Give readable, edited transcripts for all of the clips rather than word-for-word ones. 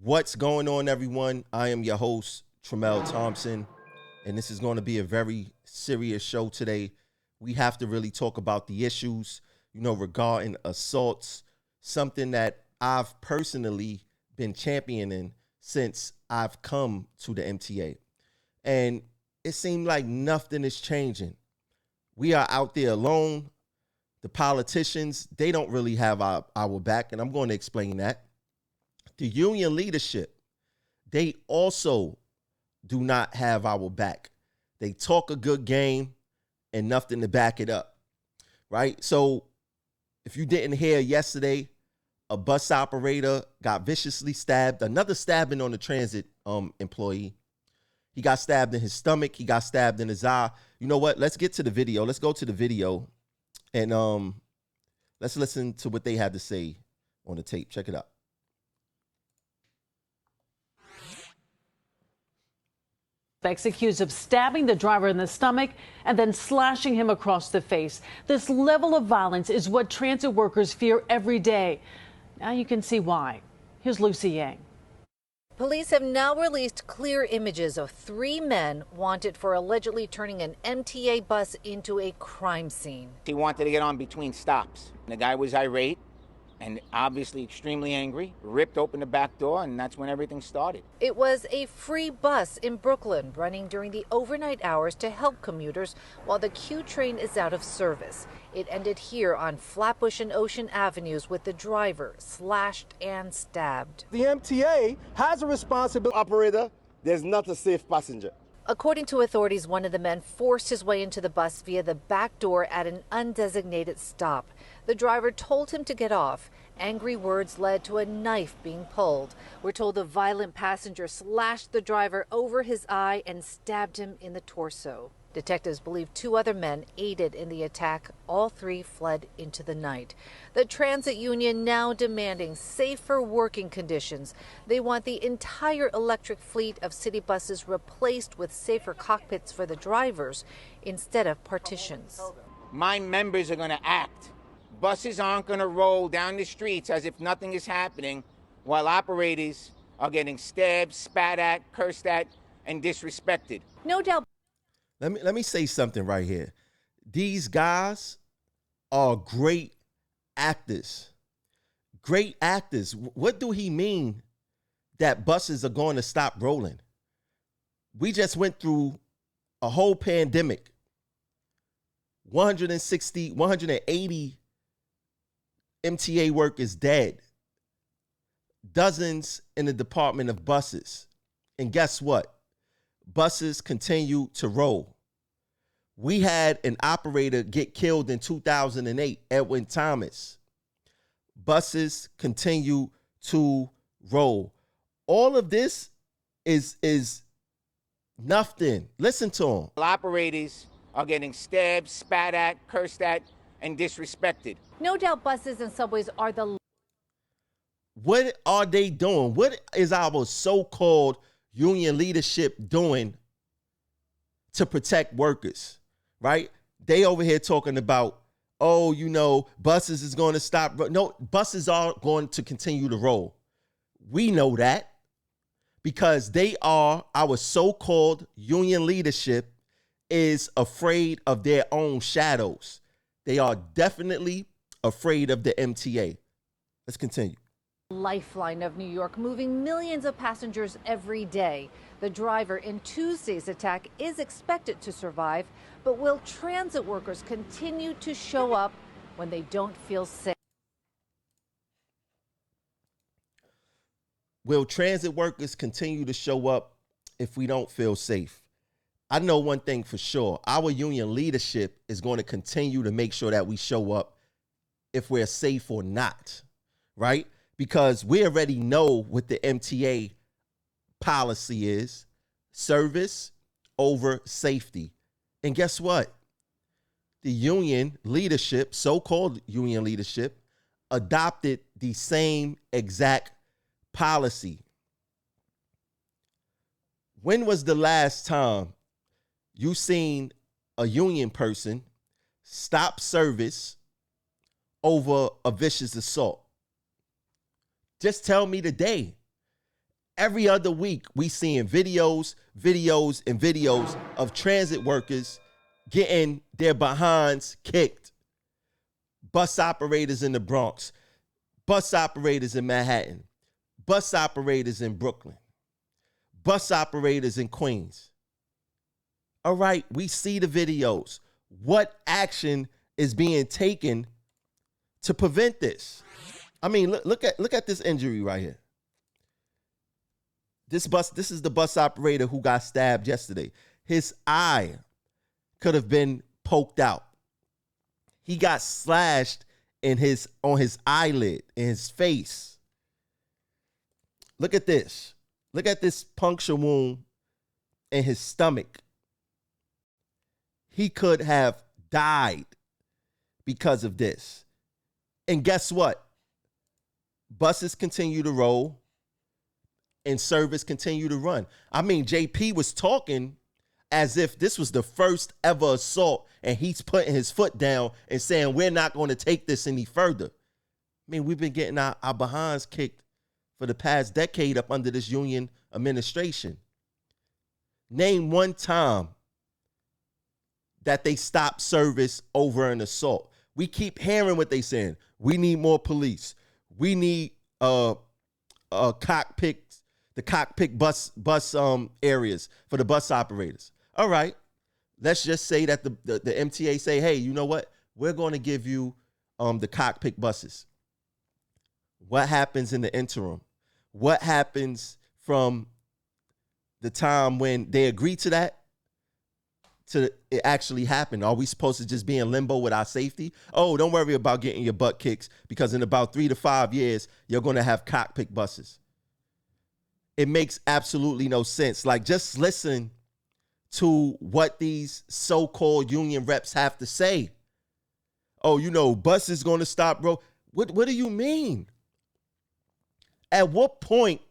What's going on, everyone? I am your host, Tramel Thompson, and this is going to be a very serious show today. We have to really talk about the issues, regarding assaults, something that I've personally been championing since I've come to the MTA. And it seemed like nothing is changing. We are out there alone. The politicians, they don't really have our back, and I'm going to explain that. The union leadership, they also do not have our back. They talk a good game and nothing to back it up, right? So if you didn't hear yesterday, a bus operator got viciously stabbed, another stabbing on the transit employee. He got stabbed in his stomach. He got stabbed in his eye. You know what? Let's get to the video. Let's go to the video and let's listen to what they had to say on the tape. Check it out. Accused of stabbing the driver in the stomach and then slashing him across the face. This level of violence is what transit workers fear every day. Now you can see why. Here's Lucy Yang. Police have now released clear images of 3 men wanted for allegedly turning an MTA bus into a crime scene. He wanted to get on between stops. The guy was irate and obviously extremely angry, ripped open the back door, and that's when everything started. It was a free bus in Brooklyn running during the overnight hours to help commuters while the Q train is out of service. It ended here on Flatbush and Ocean Avenues with the driver slashed and stabbed. The MTA has a responsibility. Operator, there's not a safe passenger. According to authorities, one of the men forced his way into the bus via the back door at an undesignated stop. The driver told him to get off. Angry words led to a knife being pulled. We're told the violent passenger slashed the driver over his eye and stabbed him in the torso. Detectives believe 2 other men aided in the attack. All 3 fled into the night. The transit union now demanding safer working conditions. They want the entire electric fleet of city buses replaced with safer cockpits for the drivers instead of partitions. My members are going to act. Buses aren't going to roll down the streets as if nothing is happening while operators are getting stabbed, spat at, cursed at, and disrespected. No doubt. Let me say something right here. These guys are great actors. Great actors. What do he mean that buses are going to stop rolling? We just went through a whole pandemic. 180 MTA workers dead. Dozens in the Department of Buses. And guess what? Buses continue to roll. We had an operator get killed in 2008, Edwin Thomas. Buses continue to roll. All of this is nothing. Listen to him. Operators are getting stabbed, spat at, cursed at, and disrespected. No doubt buses and subways are the... What are they doing? What is our so-called union leadership doing to protect workers, right? They over here talking about, buses is going to stop. No, buses are going to continue to roll. We know that because they are, our so-called union leadership is afraid of their own shadows. They are definitely afraid of the MTA. Let's continue. Lifeline of New York, moving millions of passengers every day. The driver in Tuesday's attack is expected to survive, but will transit workers continue to show up when they don't feel safe? Will transit workers continue to show up if we don't feel safe? I know one thing for sure. Our union leadership is going to continue to make sure that we show up if we're safe or not, right? Because we already know what the MTA policy is: service over safety. And guess what? The union leadership, so-called union leadership, adopted the same exact policy. When was the last time you seen a union person stop service over a vicious assault? Just tell me the day. Every other week, we seeing videos of transit workers getting their behinds kicked. Bus operators in the Bronx, bus operators in Manhattan, bus operators in Brooklyn, bus operators in Queens. All right, we see the videos. What action is being taken to prevent this? I mean, look at this injury right here. This is the bus operator who got stabbed yesterday. His eye could have been poked out. He got slashed on his eyelid, in his face. Look at this. Look at this puncture wound in his stomach. He could have died because of this. And guess what? Buses continue to roll and service continue to run. I mean, JP was talking as if this was the first ever assault, and he's putting his foot down and saying, we're not going to take this any further. I mean, we've been getting our behinds kicked for the past decade up under this union administration. Name one time that they stopped service over an assault. We keep hearing what they saying. We need more police. We need cockpits, the cockpit bus areas for the bus operators. All right, let's just say that the MTA say, hey, you know what? We're going to give you the cockpit buses. What happens in the interim? What happens from the time when they agree to that to it actually happen? Are we supposed to just be in limbo with our safety? Oh, don't worry about getting your butt kicked, because in about 3 to 5 years, you're going to have cockpit buses. It makes absolutely no sense. Like, just listen to what these so-called union reps have to say. Oh, you know, bus is going to stop, bro. What do you mean? At what point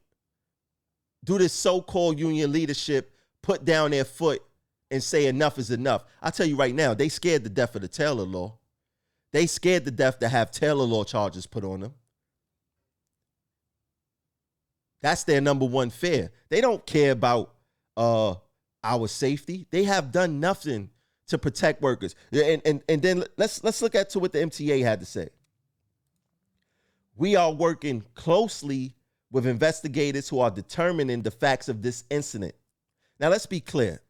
do this so-called union leadership put down their foot and say enough is enough? I tell you right now, they scared to death of the Taylor law. They scared to death to have Taylor law charges put on them. That's their number one fear. They don't care about our safety. They have done nothing to protect workers. And then let's look at what the MTA had to say. We are working closely with investigators who are determining the facts of this incident. Now, let's be clear.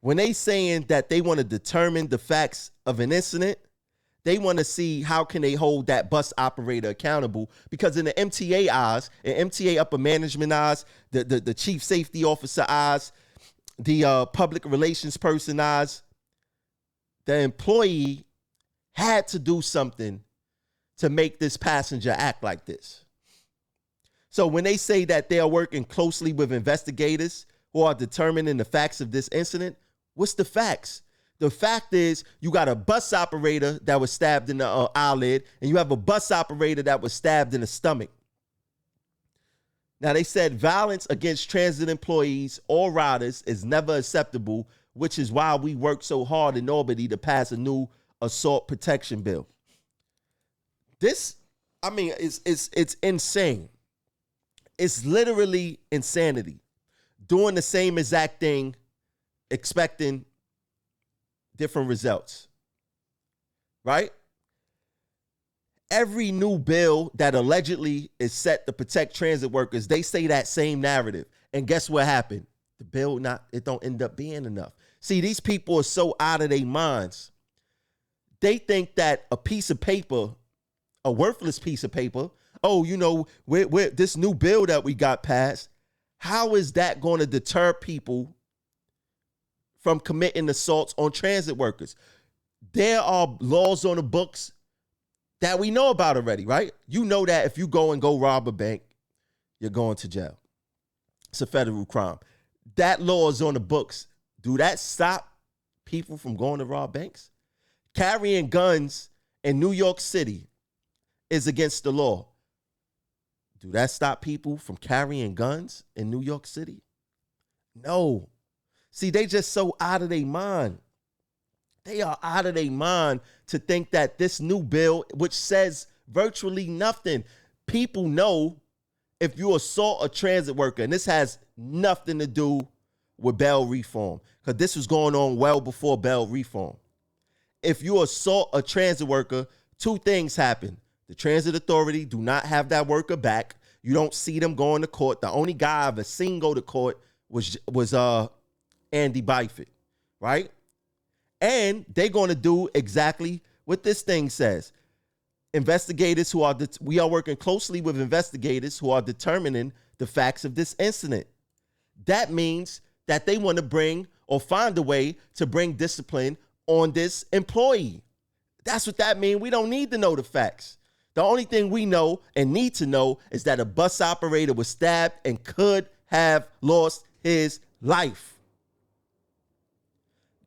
When they saying that they want to determine the facts of an incident, they want to see how can they hold that bus operator accountable, because in the MTA eyes, in MTA upper management eyes, the chief safety officer eyes, the public relations person eyes, the employee had to do something to make this passenger act like this. So when they say that they are working closely with investigators who are determining the facts of this incident, what's the facts? The fact is, you got a bus operator that was stabbed in the eyelid, and you have a bus operator that was stabbed in the stomach. Now, they said violence against transit employees or riders is never acceptable, which is why we work so hard in Albany to pass a new assault protection bill. This, I mean, it's insane. It's literally insanity. Doing the same exact thing, expecting different results, right? Every new bill that allegedly is set to protect transit workers, they say that same narrative. And guess what happened? The bill, it don't end up being enough. See, these people are so out of their minds. They think that a piece of paper, a worthless piece of paper, oh, you know, we're this new bill that we got passed, how is that going to deter people from committing assaults on transit workers? There are laws on the books that we know about already, right? You know that if you go rob a bank, you're going to jail. It's a federal crime. That law is on the books. Do that stop people from going to rob banks? Carrying guns in New York City is against the law. Do that stop people from carrying guns in New York City? No. See, they just so out of their mind. They are out of their mind to think that this new bill, which says virtually nothing, people know if you assault a transit worker, and this has nothing to do with bail reform, because this was going on well before bail reform. If you assault a transit worker, two things happen. The transit authority do not have that worker back. You don't see them going to court. The only guy I've ever seen go to court was Andy Byford, right? And they're going to do exactly what this thing says. Investigators we are working closely with investigators who are determining the facts of this incident. That means that they want to bring or find a way to bring discipline on this employee. That's what that means. We don't need to know the facts. The only thing we know and need to know is that a bus operator was stabbed and could have lost his life.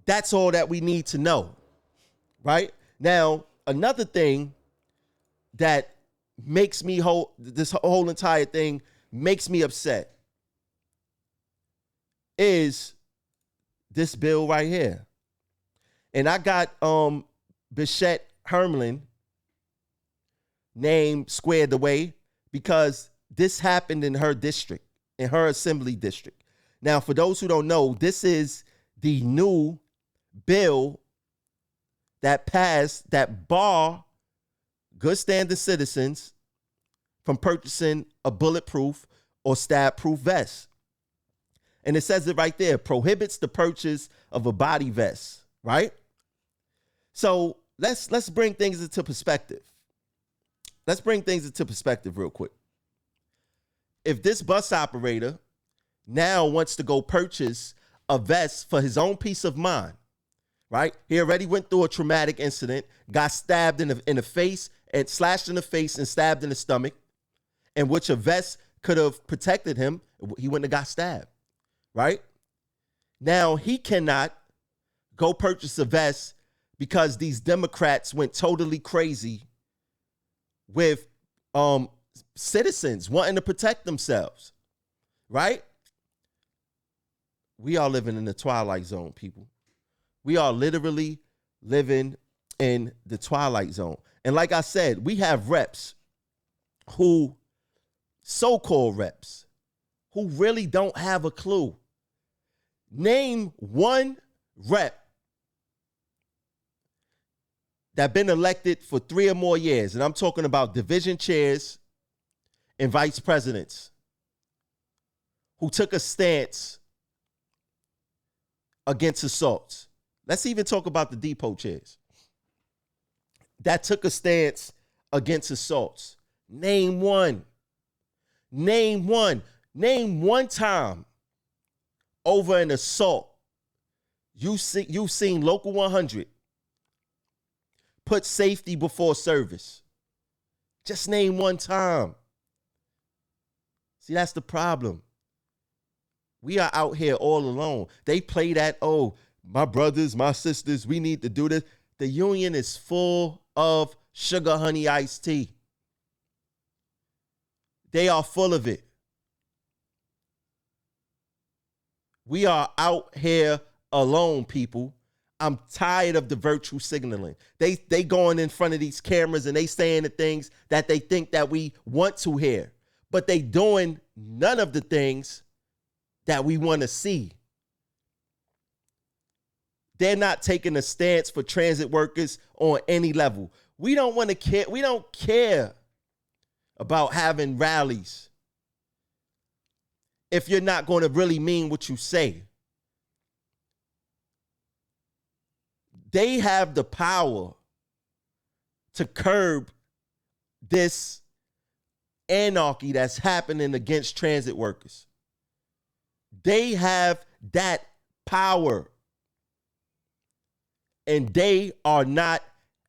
That's all that we need to know, right? Now, another thing that makes me this whole entire thing makes me upset is this bill right here. And I got Bichette Hermelin name squared away because this happened in her district, in her assembly district. Now, for those who don't know, this is the new bill that passed that bar good standing citizens from purchasing a bulletproof or stab-proof vest. And it says it right there, prohibits the purchase of a body vest, right? So let's bring things into perspective. Let's bring things into perspective real quick. If this bus operator now wants to go purchase a vest for his own peace of mind, right? He already went through a traumatic incident, got stabbed in the face and slashed in the face and stabbed in the stomach, in which a vest could have protected him. He wouldn't have got stabbed, right? Now he cannot go purchase a vest because these Democrats went totally crazy with citizens wanting to protect themselves, right? We are living in the twilight zone, people. We are literally living in the twilight zone. And like I said, we have reps who, so-called reps, who really don't have a clue. Name one rep that been elected for 3 or more years, and I'm talking about division chairs and vice presidents, who took a stance against assaults. Let's even talk about the depot chairs that took a stance against assaults. Name one. Name one. Name one time over an assault you've seen Local 100 put safety before service. Just name one time. See, that's the problem. We are out here all alone. They play that, oh, my brothers, my sisters, we need to do this. The union is full of sugar honey iced tea. They are full of it. We are out here alone, people. I'm tired of the virtue signaling. They going in front of these cameras and they saying the things that they think that we want to hear, but they doing none of the things that we want to see. They're not taking a stance for transit workers on any level. We don't want to care. We don't care about having rallies if you're not going to really mean what you say. They have the power to curb this anarchy that's happening against transit workers. They have that power. And they are not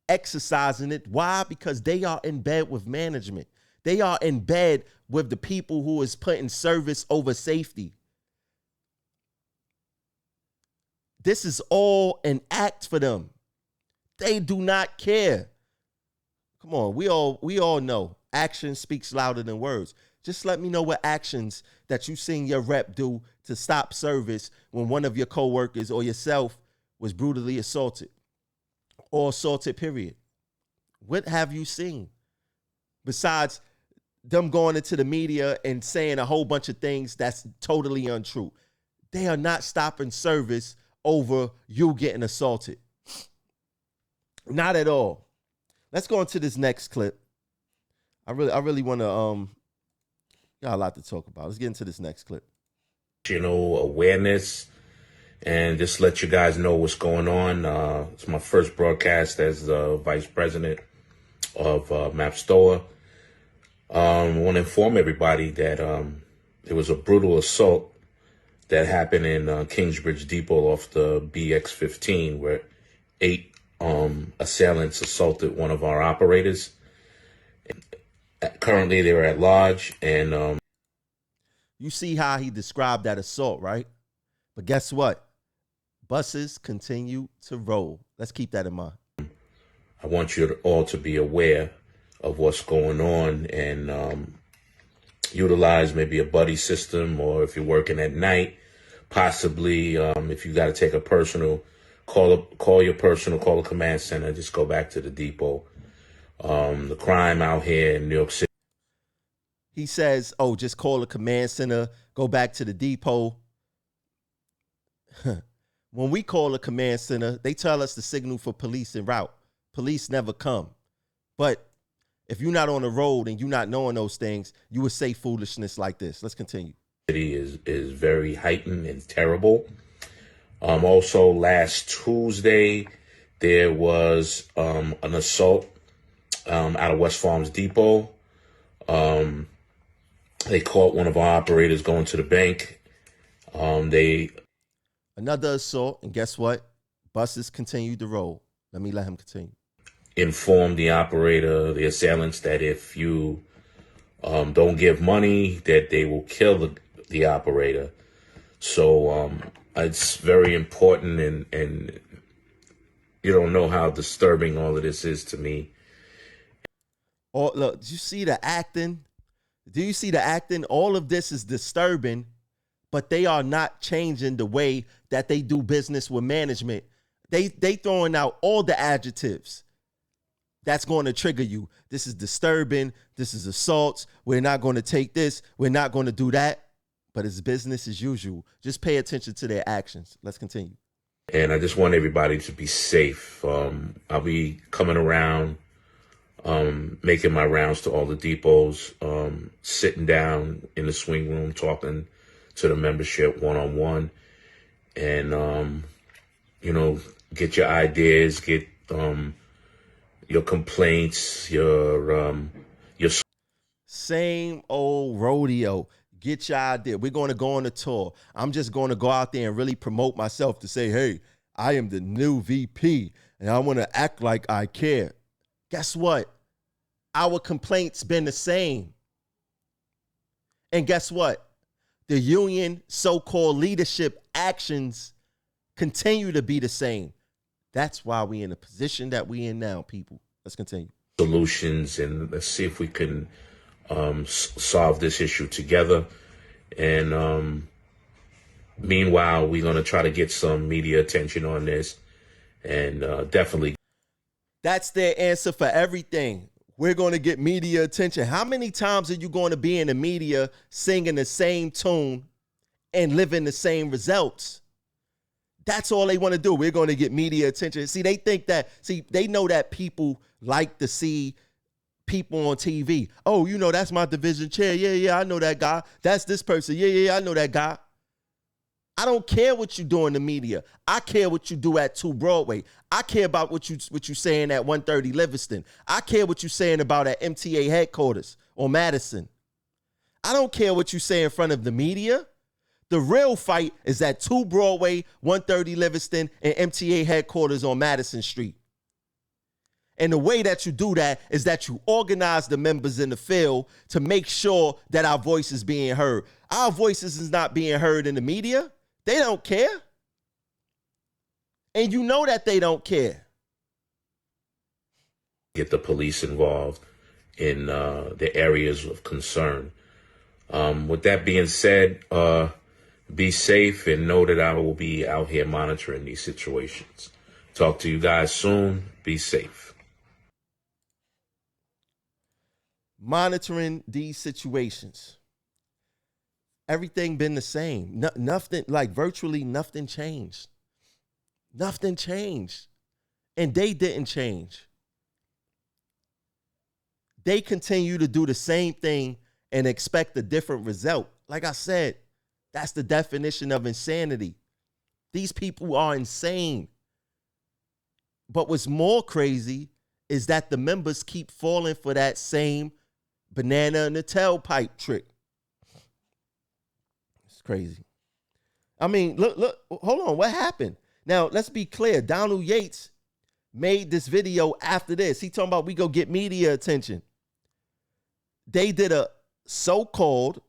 exercising it. Why? Because they are in bed with management. They are in bed with the people who is putting service over safety. This is all an act for them. They do not care. Come on, we all know action speaks louder than words. Just let me know what actions that you seen your rep do to stop service when one of your coworkers or yourself was brutally assaulted or assaulted, period. What have you seen? Besides them going into the media and saying a whole bunch of things that's totally untrue. They are not stopping service over you getting assaulted. Not at all. Let's go into this next clip. I really want to got a lot to talk about. Let's get into this next clip. Awareness, and just let you guys know what's going on. It's my first broadcast as the vice president of MAPSTOA. I want to inform everybody that there was a brutal assault that happened in Kingsbridge Depot off the BX15, where 8 assailants assaulted one of our operators. Currently, they were at large, and you see how he described that assault, right? But guess what? Buses continue to roll. Let's keep that in mind. I want you all to be aware of what's going on and utilize maybe a buddy system, or if you're working at night, possibly if you got to take a personal, call a command center, just go back to the depot. The crime out here in New York City. He says, oh, just call a command center, go back to the depot. When we call a command center, they tell us to signal for police en route. Police never come. But if you're not on the road and you're not knowing those things, you would say foolishness like this. Let's continue. City is very heightened and terrible. Also, last Tuesday, there was an assault out of West Farms Depot. They caught one of our operators going to the bank. Another assault, and guess what? Buses continued to roll. Let him continue. Informed the operator, the assailants, that if you don't give money, that they will kill the operator. So it's very important, and you don't know how disturbing all of this is to me. Oh, look, do you see the acting? Do you see the acting? All of this is disturbing, but they are not changing the way that they do business with management. They throwing out all the adjectives that's going to trigger you. This is disturbing. This is assaults. We're not going to take this. We're not going to do that. But it's business as usual. Just pay attention to their actions. Let's continue. And I just want everybody to be safe. I'll be coming around, making my rounds to all the depots, sitting down in the swing room, talking to the membership one-on-one, and, get your ideas, get your complaints, your same old rodeo. Get your idea. We're going to go on a tour. I'm just going to go out there and really promote myself to say, hey, I am the new VP and I want to act like I care. Guess what? Our complaints been the same. And guess what? The union so-called leadership actions continue to be the same. That's why we in the position that we in now, people. Let's continue. Solutions, and let's see if we can solve this issue together. And meanwhile, we're going to try to get some media attention on this, and definitely. That's their answer for everything. We're going to get media attention. How many times are you going to be in the media singing the same tune and living the same results? That's all they want to do. We're going to get media attention. See, they know that people like to see people on TV. Oh, that's my division chair. Yeah, I know that guy. That's this person. Yeah, I know that guy. I don't care what you do in the media. I care what you do at 2 Broadway. I care about what you saying at 130 Livingston. I care what you saying about at MTA headquarters or Madison. I don't care what you say in front of the media. The real fight is at 2 Broadway, 130 Livingston, and MTA headquarters on Madison Street. And the way that you do that is that you organize the members in the field to make sure that our voice is being heard. Our voices is not being heard in the media. They don't care. And you know that they don't care. Get the police involved in the areas of concern. With that being said, be safe and know that I will be out here monitoring these situations. Talk to you guys soon. Be safe. monitoring these situations. Everything been the same. Nothing, like virtually nothing changed. Nothing changed. And they didn't change. They continue to do the same thing and expect a different result. Like I said, that's the definition of insanity. These people are insane. But what's more crazy is that the members keep falling for that same banana in the tailpipe trick. It's crazy. I mean, look, hold on. What happened? Now, let's be clear. Donald Yates made this video after this. He talking about we go get media attention. They did a so-called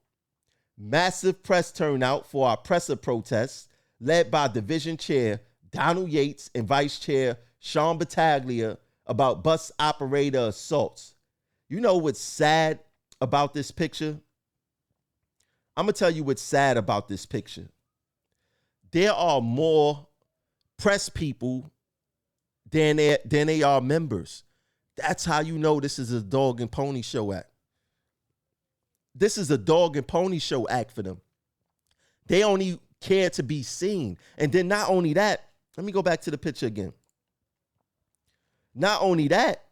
massive press turnout for our presser protests led by Division Chair Donald Yates and Vice Chair Sean Battaglia about bus operator assaults. You know what's sad about this picture? I'm going to tell you what's sad about this picture. There are more press people than they are members. That's how you know this is a dog and pony show act. This is a dog and pony show act for them. They only care to be seen. And then not only that, let me go back to the picture again. Not only that,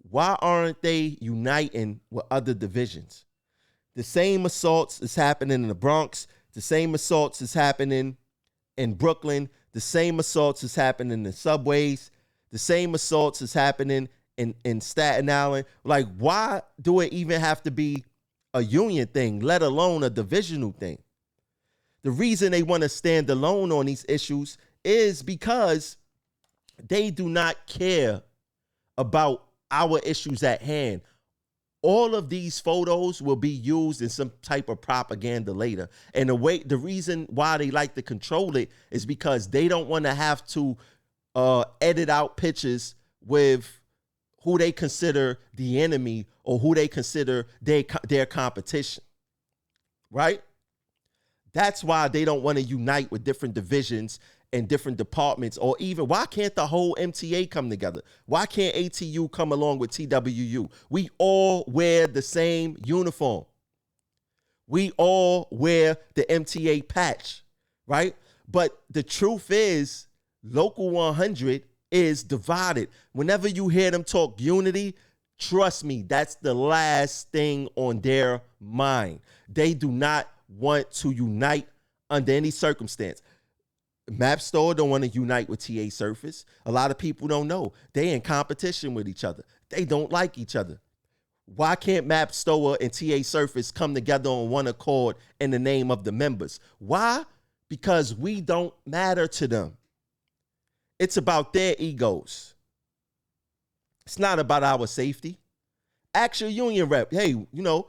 why aren't they uniting with other divisions? The same assaults is happening in the Bronx. The same assaults is happening in Brooklyn. The same assaults is happening in the subways. The same assaults is happening in Staten Island. Like, why do it even have to be a union thing, let alone a divisional thing? The reason they want to stand alone on these issues is because they do not care about our issues at hand. All of these photos will be used in some type of propaganda later. And the reason why they like to control it is because they don't want to have to edit out pictures with who they consider the enemy or who they consider their competition, right? That's why they don't want to unite with different divisions and different departments, or even why can't the whole MTA come together? Why can't ATU come along with TWU? We all wear the same uniform. We all wear the MTA patch, right? But the truth is, Local 100 is divided. Whenever you hear them talk unity, trust me, that's the last thing on their mind. They do not want to unite under any circumstance. Map Store don't want to unite with TA Surface. A lot of people don't know. They in competition with each other. They don't like each other. Why can't Map Store and TA Surface come together on one accord in the name of the members? Why? Because we don't matter to them. It's about their egos. It's not about our safety. Ask your union rep, hey, you know,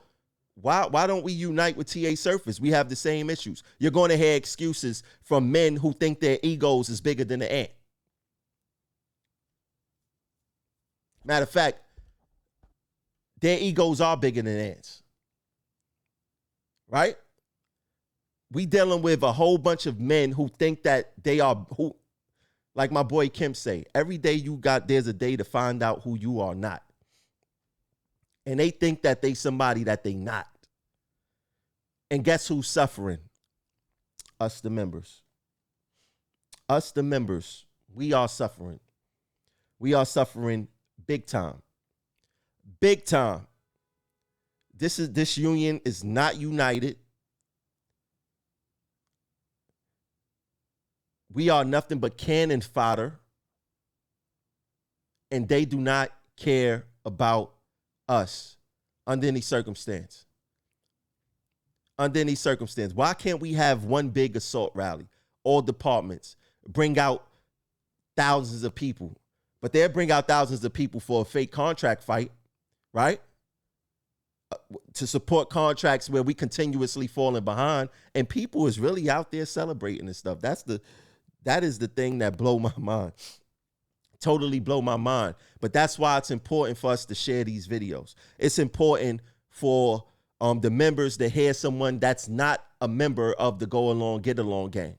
why don't we unite with TA Surface? We have the same issues. You're going to hear excuses from men who think their egos is bigger than the ant. Matter of fact, their egos are bigger than ants. Right? We dealing with a whole bunch of men who think that they are, who, like my boy Kim say, every day there's a day to find out who you are not. And they think that they somebody that they not. And guess who's suffering? Us, the members. Us, the members. We are suffering. We are suffering big time. Big time. This union is not united. We are nothing but cannon fodder. And they do not care about us under any circumstance. Under any circumstance. Why can't we have one big assault rally? All departments bring out thousands of people. But they'll bring out thousands of people for a fake contract fight, right? To support contracts where we continuously falling behind. And people is really out there celebrating this stuff. That is the thing that blow my mind. Totally blow my mind. But that's why it's important for us to share these videos. It's important for the members to hear someone that's not a member of the Go Along, Get Along gang.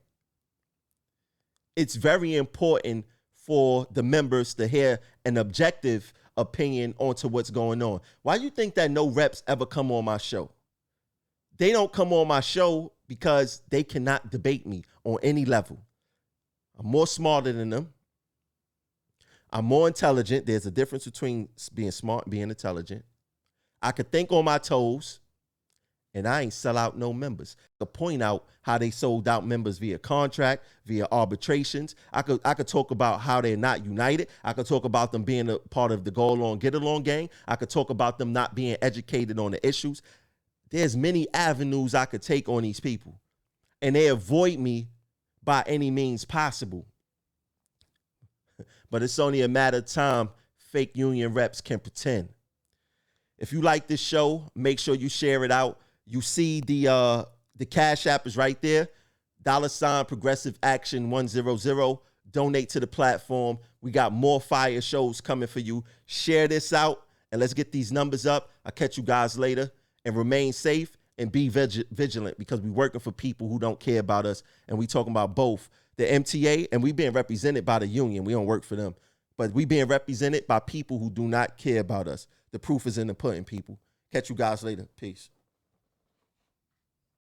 It's very important for the members to hear an objective opinion onto what's going on. Why you think that no reps ever come on my show? They don't come on my show because they cannot debate me on any level. I'm more smarter than them. I'm more intelligent. There's a difference between being smart and being intelligent. I could think on my toes, and I ain't sell out no members. I could point out how they sold out members via contract, via arbitrations. I could talk about how they're not united. I could talk about them being a part of the go along, get along gang. I could talk about them not being educated on the issues. There's many avenues I could take on these people, and they avoid me by any means possible. But it's only a matter of time fake union reps can pretend. If you like this show, make sure you share it out. You see the Cash App is right there. $ Progressive Action 100. Donate to the platform. We got more fire shows coming for you. Share this out and let's get these numbers up. I'll catch you guys later, and remain safe and be vigilant, because we're working for people who don't care about us, and we talking about both the MTA, and we being represented by the union. We don't work for them, but we being represented by people who do not care about us. The proof is in the pudding, people. Catch you guys later. Peace.